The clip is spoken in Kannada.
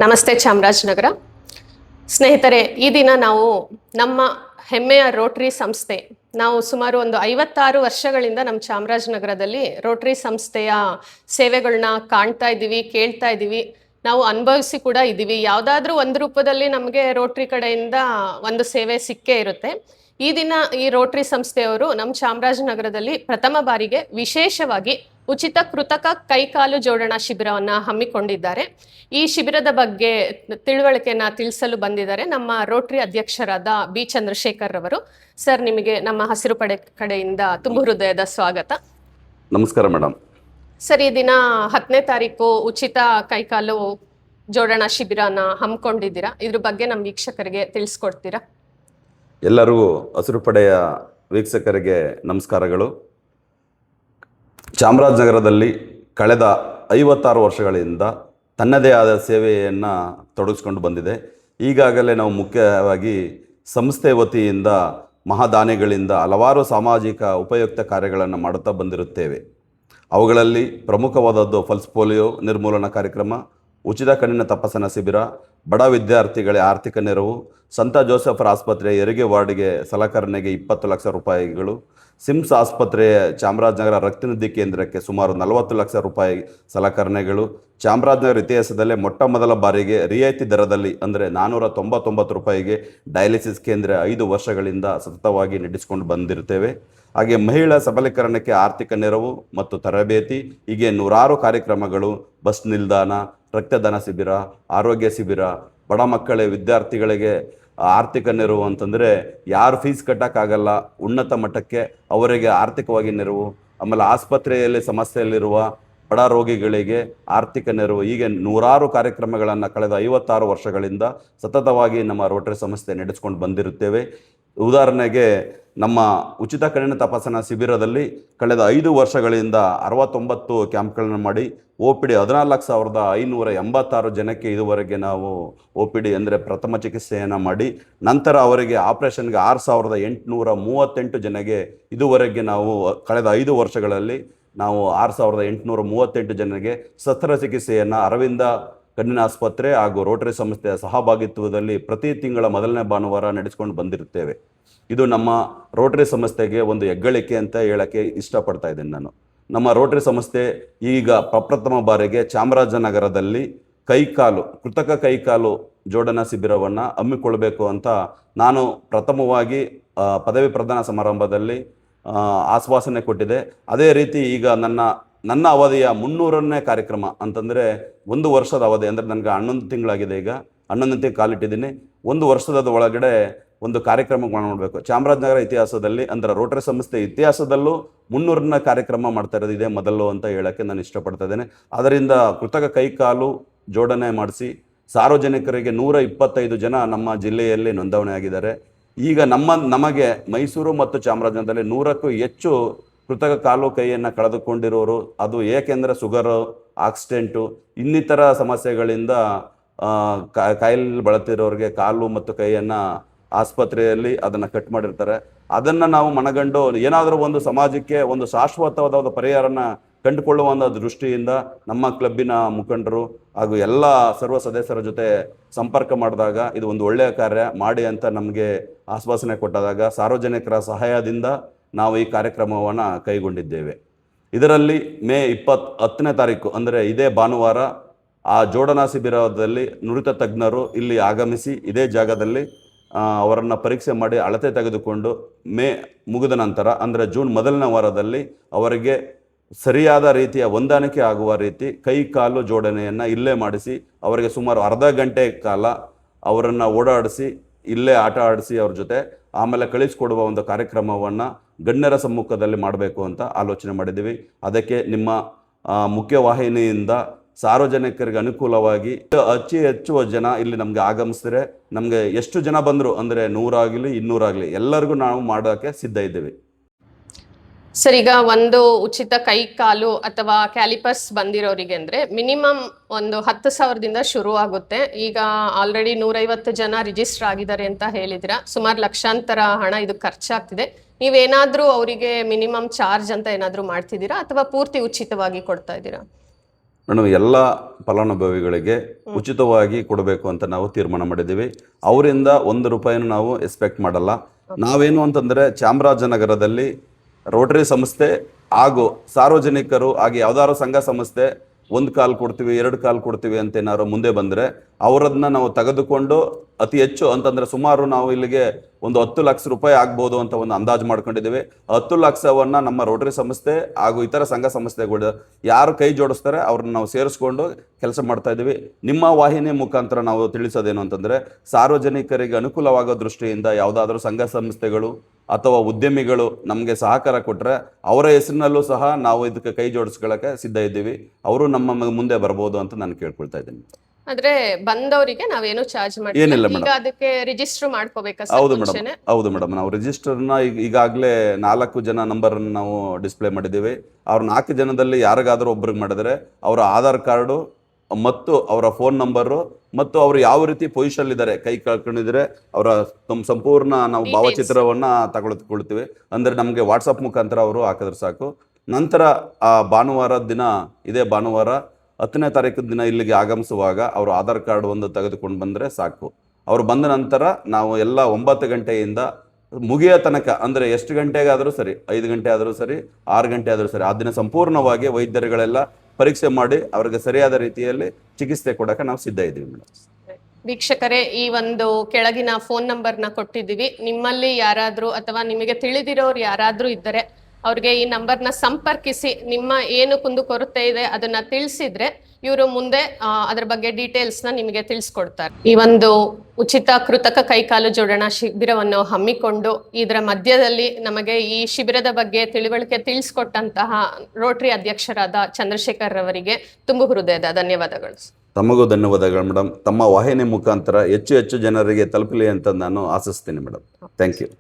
ನಮಸ್ತೆ ಚಾಮರಾಜನಗರ ಸ್ನೇಹಿತರೆ, ಈ ದಿನ ನಾವು ನಮ್ಮ ಹೆಮ್ಮೆಯ ರೋಟರಿ ಸಂಸ್ಥೆ ನಾವು ಸುಮಾರು ಒಂದು 56 ವರ್ಷಗಳಿಂದ ನಮ್ಮ ಚಾಮರಾಜನಗರದಲ್ಲಿ ರೋಟರಿ ಸಂಸ್ಥೆಯ ಸೇವೆಗಳನ್ನ ಕಾಣ್ತಾ ಇದ್ದೀವಿ, ಕೇಳ್ತಾ ಇದ್ದೀವಿ, ನಾವು ಅನುಭವಿಸಿ ಕೂಡ ಇದ್ದೀವಿ. ಯಾವುದಾದ್ರೂ ಒಂದು ರೂಪದಲ್ಲಿ ನಮಗೆ ರೋಟರಿ ಕಡೆಯಿಂದ ಒಂದು ಸೇವೆ ಸಿಕ್ಕೇ ಇರುತ್ತೆ. ಈ ದಿನ ಈ ರೋಟರಿ ಸಂಸ್ಥೆಯವರು ನಮ್ಮ ಚಾಮರಾಜನಗರದಲ್ಲಿ ಪ್ರಥಮ ಬಾರಿಗೆ ವಿಶೇಷವಾಗಿ ಉಚಿತ ಕೃತಕ ಕೈಕಾಲು ಜೋಡಣಾ ಶಿಬಿರವನ್ನು ಹಮ್ಮಿಕೊಂಡಿದ್ದಾರೆ. ಈ ಶಿಬಿರದ ಬಗ್ಗೆ ತಿಳುವಳಿಕೆಯನ್ನ ತಿಳಿಸಲು ಬಂದಿದ್ದಾರೆ ನಮ್ಮ ರೋಟರಿ ಅಧ್ಯಕ್ಷರಾದ ಬಿ ಚಂದ್ರಶೇಖರ್ ರವರು. ಸರ್, ನಿಮಗೆ ನಮ್ಮ ಹಸಿರು ಪಡೆ ಕಡೆಯಿಂದ ತುಂಬು ಹೃದಯದ ಸ್ವಾಗತ. ನಮಸ್ಕಾರ ಮೇಡಮ್. ಸರ್, ಈ ದಿನ 10ನೇ ತಾರೀಕು ಉಚಿತ ಕೈಕಾಲು ಜೋಡಣಾ ಶಿಬಿರನ ಹಮ್ಮಿಕೊಂಡಿದ್ದೀರಾ. ಇದ್ರ ಬಗ್ಗೆ ನಮ್ಮ ವೀಕ್ಷಕರಿಗೆ ತಿಳಿಸ್ಕೊಡ್ತೀರಾ? ಎಲ್ಲರಿಗೂ ಹಸಿರು ಪಡೆಯ ವೀಕ್ಷಕರಿಗೆ ನಮಸ್ಕಾರಗಳು. ಚಾಮರಾಜನಗರದಲ್ಲಿ ಕಳೆದ 56 ವರ್ಷಗಳಿಂದ ತನ್ನದೇ ಆದ ಸೇವೆಯನ್ನು ತೊಡಗಿಸ್ಕೊಂಡು ಬಂದಿದೆ. ಈಗಾಗಲೇ ನಾವು ಮುಖ್ಯವಾಗಿ ಸಂಸ್ಥೆ ವತಿಯಿಂದ ಮಹಾದಾನಿಗಳಿಂದ ಹಲವಾರು ಸಾಮಾಜಿಕ ಉಪಯುಕ್ತ ಕಾರ್ಯಗಳನ್ನು ಮಾಡುತ್ತಾ ಬಂದಿರುತ್ತೇವೆ. ಅವುಗಳಲ್ಲಿ ಪ್ರಮುಖವಾದದ್ದು ಪಲ್ಸ್ ಪೋಲಿಯೋ ನಿರ್ಮೂಲನಾ ಕಾರ್ಯಕ್ರಮ, ಉಚಿತ ಕಣ್ಣಿನ ತಪಾಸಣಾ ಶಿಬಿರ, ಬಡ ವಿದ್ಯಾರ್ಥಿಗಳ ಆರ್ಥಿಕ ನೆರವು, ಸಂತ ಜೋಸೆಫರ ಆಸ್ಪತ್ರೆಯ ಹೆರಿಗೆ ವಾರ್ಡ್ಗೆ ಸಲಕರಣೆಗೆ 20 ಲಕ್ಷ ರೂಪಾಯಿಗಳು, ಸಿಮ್ಸ್ ಆಸ್ಪತ್ರೆಯ ಚಾಮರಾಜನಗರ ರಕ್ತನಿಧಿ ಕೇಂದ್ರಕ್ಕೆ ಸುಮಾರು 40 ಲಕ್ಷ ರೂಪಾಯಿ ಸಲಕರಣೆಗಳು, ಚಾಮರಾಜನಗರ ಇತಿಹಾಸದಲ್ಲೇ ಮೊಟ್ಟ ಮೊದಲ ಬಾರಿಗೆ ರಿಯಾಯಿತಿ ದರದಲ್ಲಿ ಅಂದರೆ 499 ರೂಪಾಯಿಗೆ ಡಯಾಲಿಸಿಸ್ ಕೇಂದ್ರ 5 ವರ್ಷಗಳಿಂದ ಸತತವಾಗಿ ನಡೆಸಿಕೊಂಡು ಬಂದಿರುತ್ತೇವೆ. ಹಾಗೆ ಮಹಿಳಾ ಸಬಲೀಕರಣಕ್ಕೆ ಆರ್ಥಿಕ ನೆರವು ಮತ್ತು ತರಬೇತಿ, ಹೀಗೆ ನೂರಾರು ಕಾರ್ಯಕ್ರಮಗಳು, ಬಸ್ ನಿಲ್ದಾಣ, ರಕ್ತದಾನ ಶಿಬಿರ, ಆರೋಗ್ಯ ಶಿಬಿರ, ಬಡ ಮಕ್ಕಳ ವಿದ್ಯಾರ್ಥಿಗಳಿಗೆ ಆರ್ಥಿಕ ನೆರವು ಅಂತಂದರೆ ಯಾರು ಫೀಸ್ ಕಟ್ಟೋಕ್ಕಾಗಲ್ಲ ಉನ್ನತ ಮಟ್ಟಕ್ಕೆ ಅವರಿಗೆ ಆರ್ಥಿಕವಾಗಿ ನೆರವು, ಆಮೇಲೆ ಆಸ್ಪತ್ರೆಯಲ್ಲಿ ಸಮಸ್ಯೆಯಲ್ಲಿರುವ ಬಡ ರೋಗಿಗಳಿಗೆ ಆರ್ಥಿಕ ನೆರವು, ಹೀಗೆ ನೂರಾರು ಕಾರ್ಯಕ್ರಮಗಳನ್ನು ಕಳೆದ 56 ವರ್ಷಗಳಿಂದ ಸತತವಾಗಿ ನಮ್ಮ ರೋಟರಿ ಸಂಸ್ಥೆ ನಡೆಸ್ಕೊಂಡು ಬಂದಿರುತ್ತೇವೆ. ಉದಾಹರಣೆಗೆ ನಮ್ಮ ಉಚಿತ ಕಣ್ಣಿನ ತಪಾಸಣಾ ಶಿಬಿರದಲ್ಲಿ ಕಳೆದ 5 ವರ್ಷಗಳಿಂದ 69 ಕ್ಯಾಂಪ್ಗಳನ್ನು ಮಾಡಿ OPD 14,586 ಜನಕ್ಕೆ ಇದುವರೆಗೆ ನಾವು OPD ಅಂದರೆ ಪ್ರಥಮ ಚಿಕಿತ್ಸೆಯನ್ನು ಮಾಡಿ, ನಂತರ ಅವರಿಗೆ ಆಪರೇಷನ್ಗೆ 6,838 ಜನಗೆ ಇದುವರೆಗೆ ನಾವು ಕಳೆದ 5 ವರ್ಷಗಳಲ್ಲಿ ನಾವು 6,838 ಜನರಿಗೆ ಶಸ್ತ್ರಚಿಕಿತ್ಸೆಯನ್ನು ಅರವಿಂದ ಕಣ್ಣಿನ ಆಸ್ಪತ್ರೆ ಹಾಗೂ ರೋಟರಿ ಸಂಸ್ಥೆಯ ಸಹಭಾಗಿತ್ವದಲ್ಲಿ ಪ್ರತಿ ತಿಂಗಳ ಮೊದಲನೇ ಭಾನುವಾರ ನಡೆಸ್ಕೊಂಡು ಬಂದಿರುತ್ತೇವೆ. ಇದು ನಮ್ಮ ರೋಟರಿ ಸಂಸ್ಥೆಗೆ ಒಂದು ಹೆಗ್ಗಳಿಕೆ ಅಂತ ಹೇಳೋಕ್ಕೆ ಇಷ್ಟಪಡ್ತಾ ಇದ್ದೀನಿ ನಾನು. ನಮ್ಮ ರೋಟರಿ ಸಂಸ್ಥೆ ಈಗ ಪ್ರಪ್ರಥಮ ಬಾರಿಗೆ ಚಾಮರಾಜನಗರದಲ್ಲಿ ಕೃತಕ ಕೈಕಾಲು ಜೋಡಣಾ ಶಿಬಿರವನ್ನು ಹಮ್ಮಿಕೊಳ್ಬೇಕು ಅಂತ ನಾನು ಪ್ರಥಮವಾಗಿ ಪದವಿ ಪ್ರದಾನ ಸಮಾರಂಭದಲ್ಲಿ ಆಶ್ವಾಸನೆ ಕೊಟ್ಟಿದೆ. ಅದೇ ರೀತಿ ಈಗ ನನ್ನ ಅವಧಿಯ 300ನೇ ಕಾರ್ಯಕ್ರಮ ಅಂತಂದರೆ 1 ವರ್ಷದ ಅವಧಿ, ಅಂದರೆ ನನಗೆ 11 ತಿಂಗಳಾಗಿದೆ. ಈಗ 11 ತಿಂಗಳು ಕಾಲಿಟ್ಟಿದ್ದೀನಿ. 1 ವರ್ಷದ ಒಳಗಡೆ ಒಂದು ಕಾರ್ಯಕ್ರಮ ಮಾಡಬೇಕು. ಚಾಮರಾಜನಗರ ಇತಿಹಾಸದಲ್ಲಿ ಅಂದರೆ ರೋಟರಿ ಸಂಸ್ಥೆ ಇತಿಹಾಸದಲ್ಲೂ 300ನೇ ಕಾರ್ಯಕ್ರಮ ಮಾಡ್ತಾ ಇರೋದು ಇದೇ ಮೊದಲು ಅಂತ ಹೇಳೋಕ್ಕೆ ನಾನು ಇಷ್ಟಪಡ್ತಾ ಇದ್ದೇನೆ. ಅದರಿಂದ ಕೃತಕ ಕೈಕಾಲು ಜೋಡಣೆ ಮಾಡಿಸಿ ಸಾರ್ವಜನಿಕರಿಗೆ 125 ಜನ ನಮ್ಮ ಜಿಲ್ಲೆಯಲ್ಲಿ ನೋಂದಣಿ ಆಗಿದ್ದಾರೆ. ಈಗ ನಮಗೆ ಮೈಸೂರು ಮತ್ತು ಚಾಮರಾಜನಗರದಲ್ಲಿ 100ಕ್ಕೂ ಹೆಚ್ಚು ಕೃತಕ ಕಾಲು ಕೈಯನ್ನು ಕಳೆದುಕೊಂಡಿರೋರು, ಅದು ಏಕೆಂದರೆ ಶುಗರು, ಆಕ್ಸಿಡೆಂಟು, ಇನ್ನಿತರ ಸಮಸ್ಯೆಗಳಿಂದ ಕಾಯಿಲೆ ಬಳಲ್ತಿರೋರಿಗೆ ಕಾಲು ಮತ್ತು ಕೈಯನ್ನು ಆಸ್ಪತ್ರೆಯಲ್ಲಿ ಅದನ್ನು ಕಟ್ ಮಾಡಿರ್ತಾರೆ. ಅದನ್ನು ನಾವು ಮನಗಂಡು ಏನಾದರೂ ಒಂದು ಸಮಾಜಕ್ಕೆ ಒಂದು ಶಾಶ್ವತವಾದ ಒಂದು ಪರಿಹಾರನ ಕಂಡುಕೊಳ್ಳುವಂಥ ದೃಷ್ಟಿಯಿಂದ ನಮ್ಮ ಕ್ಲಬ್ಬಿನ ಮುಖಂಡರು ಹಾಗೂ ಎಲ್ಲ ಸರ್ವ ಸದಸ್ಯರ ಜೊತೆ ಸಂಪರ್ಕ ಮಾಡಿದಾಗ ಇದು ಒಂದು ಒಳ್ಳೆಯ ಕಾರ್ಯ ಮಾಡಿ ಅಂತ ನಮಗೆ ಆಶ್ವಾಸನೆ ಕೊಟ್ಟಾಗ ಸಾರ್ವಜನಿಕರ ಸಹಾಯದಿಂದ ನಾವು ಈ ಕಾರ್ಯಕ್ರಮವನ್ನು ಕೈಗೊಂಡಿದ್ದೇವೆ. ಇದರಲ್ಲಿ ಮೇ 10ನೇ ತಾರೀಕು ಅಂದರೆ ಇದೇ ಭಾನುವಾರ ಆ ಜೋಡಣಾ ಶಿಬಿರದಲ್ಲಿ ನುರಿತ ತಜ್ಞರು ಇಲ್ಲಿ ಆಗಮಿಸಿ ಇದೇ ಜಾಗದಲ್ಲಿ ಅವರನ್ನು ಪರೀಕ್ಷೆ ಮಾಡಿ ಅಳತೆ ತೆಗೆದುಕೊಂಡು ಮೇ ಮುಗಿದ ನಂತರ ಅಂದರೆ ಜೂನ್ ಮೊದಲನೇ ವಾರದಲ್ಲಿ ಅವರಿಗೆ ಸರಿಯಾದ ರೀತಿಯ ಹೊಂದಾಣಿಕೆ ಆಗುವ ರೀತಿ ಕೈ ಕಾಲು ಜೋಡಣೆಯನ್ನು ಇಲ್ಲೇ ಮಾಡಿಸಿ ಅವರಿಗೆ ಸುಮಾರು ಅರ್ಧ ಗಂಟೆ ಕಾಲ ಅವರನ್ನು ಓಡಾಡಿಸಿ ಇಲ್ಲೇ ಆಟ ಆಡಿಸಿ ಅವ್ರ ಜೊತೆ ಆಮೇಲೆ ಕಳಿಸ್ಕೊಡುವ ಒಂದು ಕಾರ್ಯಕ್ರಮವನ್ನು ಗಣ್ಯರ ಸಮ್ಮುಖದಲ್ಲಿ ಮಾಡಬೇಕು ಅಂತ ಆಲೋಚನೆ ಮಾಡಿದ್ದೀವಿ. ಅದಕ್ಕೆ ನಿಮ್ಮ ಮುಖ್ಯವಾಹಿನಿಯಿಂದ ಸಾರ್ವಜನಿಕರಿಗೆ ಅನುಕೂಲವಾಗಿ ಹೆಚ್ಚು ಜನ ಇಲ್ಲಿ ನಮಗೆ ಆಗಮಿಸಿದ್ರೆ ನಮಗೆ ಎಷ್ಟು ಜನ ಬಂದರು ಅಂದರೆ 100 ಆಗಲಿ 200 ಆಗಲಿ ಎಲ್ಲರಿಗೂ ನಾವು ಮಾಡೋಕ್ಕೆ ಸಿದ್ಧ ಇದ್ದೀವಿ. ಸರ್, ಈಗ ಒಂದು ಉಚಿತ ಕೈ ಕಾಲು ಅಥವಾ ಕ್ಯಾಲಿಪರ್ಸ್ ಬಂದಿರೋರಿಗೆ ಅಂದರೆ ಮಿನಿಮಮ್ ಒಂದು 10,000ದಿಂದ ಶುರು ಆಗುತ್ತೆ. ಈಗ ಆಲ್ರೆಡಿ 150 ಜನ ರಿಜಿಸ್ಟರ್ ಆಗಿದ್ದಾರೆ ಅಂತ ಹೇಳಿದಿರ. ಸುಮಾರು ಲಕ್ಷಾಂತರ ಹಣ ಇದು ಖರ್ಚಾಗ್ತಿದೆ. ನೀವೇನಾದರೂ ಅವರಿಗೆ ಮಿನಿಮಮ್ ಚಾರ್ಜ್ ಅಂತ ಏನಾದರೂ ಮಾಡ್ತಿದ್ದೀರಾ ಅಥವಾ ಪೂರ್ತಿ ಉಚಿತವಾಗಿ ಕೊಡ್ತಾ ಇದ್ದೀರಾ? ಮೇಡಮ್ ಎಲ್ಲ ಫಲಾನುಭವಿಗಳಿಗೆ ಉಚಿತವಾಗಿ ಕೊಡಬೇಕು ಅಂತ ನಾವು ತೀರ್ಮಾನ ಮಾಡಿದ್ದೀವಿ. ಅವರಿಂದ 1 ರೂಪಾಯಿನೂ ನಾವು ಎಕ್ಸ್ಪೆಕ್ಟ್ ಮಾಡಲ್ಲ. ನಾವೇನು ಅಂತಂದರೆ ಚಾಮರಾಜನಗರದಲ್ಲಿ ರೋಟರಿ ಸಂಸ್ಥೆ ಹಾಗೂ ಸಾರ್ವಜನಿಕರು ಹಾಗೆ ಯಾವ್ದಾದ್ರು ಸಂಘ ಸಂಸ್ಥೆ 1 ಕಾಲ್ ಕೊಡ್ತೀವಿ 2 ಕಾಲ್ ಕೊಡ್ತೀವಿ ಅಂತ ಏನಾದ್ರು ಮುಂದೆ ಬಂದರೆ ಅವರನ್ನ ನಾವು ತೆಗೆದುಕೊಂಡು ಅತಿ ಹೆಚ್ಚು ಅಂತಂದರೆ ಸುಮಾರು ನಾವು ಇಲ್ಲಿಗೆ ಒಂದು 10 ಲಕ್ಷ ರೂಪಾಯಿ ಆಗ್ಬೋದು ಅಂತ ಒಂದು ಅಂದಾಜು ಮಾಡ್ಕೊಂಡಿದ್ದೀವಿ. 10 ಲಕ್ಷವನ್ನು ನಮ್ಮ ರೋಟರಿ ಸಂಸ್ಥೆ ಹಾಗೂ ಇತರ ಸಂಘ ಸಂಸ್ಥೆಗಳು ಯಾರು ಕೈ ಜೋಡಿಸ್ತಾರೆ ಅವ್ರನ್ನ ನಾವು ಸೇರಿಸ್ಕೊಂಡು ಕೆಲಸ ಮಾಡ್ತಾ ಇದ್ದೀವಿ. ನಿಮ್ಮ ವಾಹಿನಿ ಮುಖಾಂತರ ನಾವು ತಿಳಿಸೋದೇನು ಅಂತಂದರೆ ಸಾರ್ವಜನಿಕರಿಗೆ ಅನುಕೂಲವಾಗೋ ದೃಷ್ಟಿಯಿಂದ ಯಾವುದಾದ್ರೂ ಸಂಘ ಸಂಸ್ಥೆಗಳು ಅಥವಾ ಉದ್ಯಮಿಗಳು ನಮಗೆ ಸಹಕಾರ ಕೊಟ್ಟರೆ ಅವರ ಹೆಸರಿನಲ್ಲೂ ಸಹ ನಾವು ಇದಕ್ಕೆ ಕೈ ಜೋಡಿಸ್ಕೊಳ್ಳೋಕೆ ಸಿದ್ಧ ಇದ್ದೀವಿ. ಅವರು ನಮ್ಮ ಮುಂದೆ ಬರ್ಬೋದು ಅಂತ ನಾನು ಕೇಳ್ಕೊಳ್ತಾ ಇದ್ದೀನಿ. ಆದ್ರೆ ಬಂದವರಿಗೆ ನಾವೇನು ಚಾರ್ಜ್ ಏನಿಲ್ಲ ಮಾಡಿಲ್ಲ. ಈಗ ಅದಕ್ಕೆ ರಿಜಿಸ್ಟರ್ ಮಾಡ್ಕೋಬೇಕಾ ಸರ್? ಹೌದು ಮೇಡಮ್, ಹೌದು ಮೇಡಮ್. ನಾವು ರಿಜಿಸ್ಟರ್ನ ಈಗಾಗಲೇ 4 ಜನ ನಂಬರನ್ನು ನಾವು ಡಿಸ್ಪ್ಲೇ ಮಾಡಿದ್ದೀವಿ. ಅವ್ರ 4 ಜನದಲ್ಲಿ ಯಾರಿಗಾದ್ರೂ ಒಬ್ರಿಗೆ ಮಾಡಿದ್ರೆ ಅವರ ಆಧಾರ್ ಕಾರ್ಡು ಮತ್ತು ಅವರ ಫೋನ್ ನಂಬರು ಮತ್ತು ಅವರು ಯಾವ ರೀತಿ ಪೊಸಿಷನ್ ಇದ್ದಾರೆ, ಕೈ ಕಳ್ಕೊಂಡಿದ್ರೆ ಅವರ ಸಂಪೂರ್ಣ ನಾವು ಭಾವಚಿತ್ರವನ್ನು ತಗೊಳ್ತೀವಿ. ಅಂದರೆ ನಮಗೆ ವಾಟ್ಸಪ್ ಮುಖಾಂತರ ಅವರು ಹಾಕಿದ್ರೆ ಸಾಕು. ನಂತರ ಆ ಭಾನುವಾರ ದಿನ, ಇದೇ ಭಾನುವಾರ 10ನೇ ತಾರೀಕು ದಿನ ಇಲ್ಲಿಗೆ ಆಗಮಿಸುವಾಗ ಅವರು ಆಧಾರ್ ಕಾರ್ಡ್ ಒಂದು ತೆಗೆದುಕೊಂಡು ಬಂದರೆ ಸಾಕು. ಅವರು ಬಂದ ನಂತರ ನಾವು ಎಲ್ಲ 9 ಗಂಟೆಯಿಂದ ಮುಗಿಯೋ ತನಕ, ಅಂದರೆ ಎಷ್ಟು ಗಂಟೆಗಾದರೂ ಸರಿ, 5 ಗಂಟೆ ಆದರೂ ಸರಿ, 6 ಗಂಟೆ ಆದರೂ ಸರಿ, ಆ ದಿನ ಸಂಪೂರ್ಣವಾಗಿ ವೈದ್ಯರುಗಳೆಲ್ಲ ಪರೀಕ್ಷೆ ಮಾಡಿ ಅವರಿಗೆ ಸರಿಯಾದ ರೀತಿಯಲ್ಲಿ ಚಿಕಿತ್ಸೆ ಕೊಡೋಕೆ ನಾವು ಸಿದ್ಧ ಇದ್ದೀವಿ ಮೇಡಮ್. ವೀಕ್ಷಕರೇ, ಈ ಒಂದು ಕೆಳಗಿನ ಫೋನ್ ನಂಬರ್ನ ಕೊಟ್ಟಿದ್ದೀವಿ. ನಿಮ್ಮಲ್ಲಿ ಯಾರಾದರೂ ಅಥವಾ ನಿಮಗೆ ತಿಳಿದಿರೋರು ಯಾರಾದರೂ ಇದ್ದರೆ ಅವ್ರಿಗೆ ಈ ನಂಬರ್ನ ಸಂಪರ್ಕಿಸಿ ನಿಮ್ಮ ಏನು ಕುಂದುಕೊರತೆ ಇದೆ ಅದನ್ನ ತಿಳಿಸಿದ್ರೆ ಇವರು ಮುಂದೆ ಅದರ ಬಗ್ಗೆ ಡೀಟೇಲ್ಸ್ನ ನಿಮಗೆ ತಿಳಿಸ್ಕೊಡ್ತಾರೆ. ಈ ಒಂದು ಉಚಿತ ಕೃತಕ ಕೈಕಾಲು ಜೋಡಣಾ ಶಿಬಿರವನ್ನು ಹಮ್ಮಿಕೊಂಡು ಇದರ ಮಧ್ಯದಲ್ಲಿ ನಮಗೆ ಈ ಶಿಬಿರದ ಬಗ್ಗೆ ತಿಳುವಳಿಕೆ ತಿಳಿಸ್ಕೊಟ್ಟಂತಹ ರೋಟರಿ ಅಧ್ಯಕ್ಷರಾದ ಚಂದ್ರಶೇಖರ್ ರವರಿಗೆ ತುಂಬು ಹೃದಯದ ಧನ್ಯವಾದಗಳು. ತಮಗೂ ಧನ್ಯವಾದಗಳು ಮೇಡಮ್. ತಮ್ಮ ವಾಹಿನಿ ಮುಖಾಂತರ ಹೆಚ್ಚು ಜನರಿಗೆ ತಲುಪಲಿ ಅಂತ ನಾನು ಆಶಿಸ್ತೀನಿ ಮೇಡಮ್. Thank you.